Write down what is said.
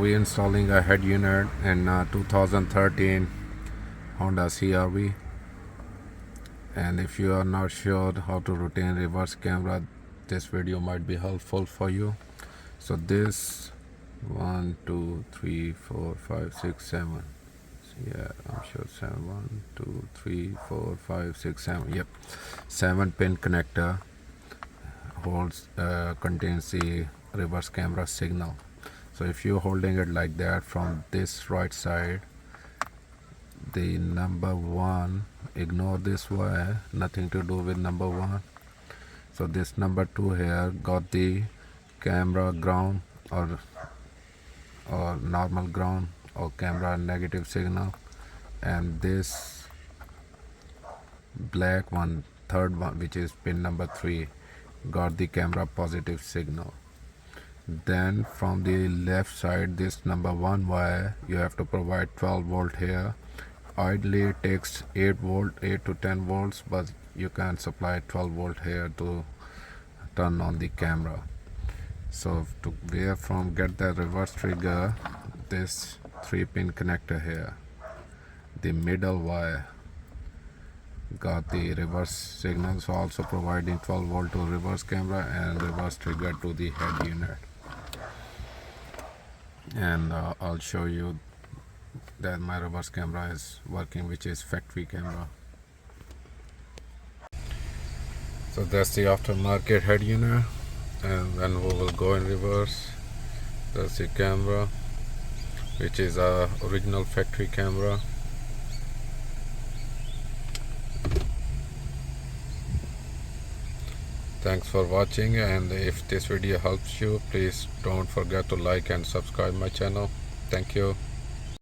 we installing a head unit in 2013 Honda CR-V, and if you are not sure how to rotate reverse camera, this video might be helpful for you. So this 1 2 3 4 5 6 7, yeah, I'm sure 7 1 2 3 4 5 6 7, yep, 7-pin connector holds contains the reverse camera signal. So if you're holding it like that, from this right side, the number 1, ignore this wire, nothing to do with number 1. So this number 2 here got the camera ground or normal ground or camera negative signal, and this black one, third one, which is pin number 3, got the camera positive signal. Then from the left side, this number 1 wire, you have to provide 12 volt here. Ideally it takes 8 to 10 volts, but you can supply 12 volt here to turn on the camera. So to where from get the reverse trigger, this 3-pin connector here, the middle wire got the reverse signal, so also providing 12 volt to reverse camera and reverse trigger to the head unit. And I'll show you that my reverse camera is working, which is factory camera. So that's the aftermarket head unit, and then we will go in reverse. That's the camera, which is a original factory camera. Thanks for watching, and if this video helps you, please don't forget to like and subscribe my channel. Thank you.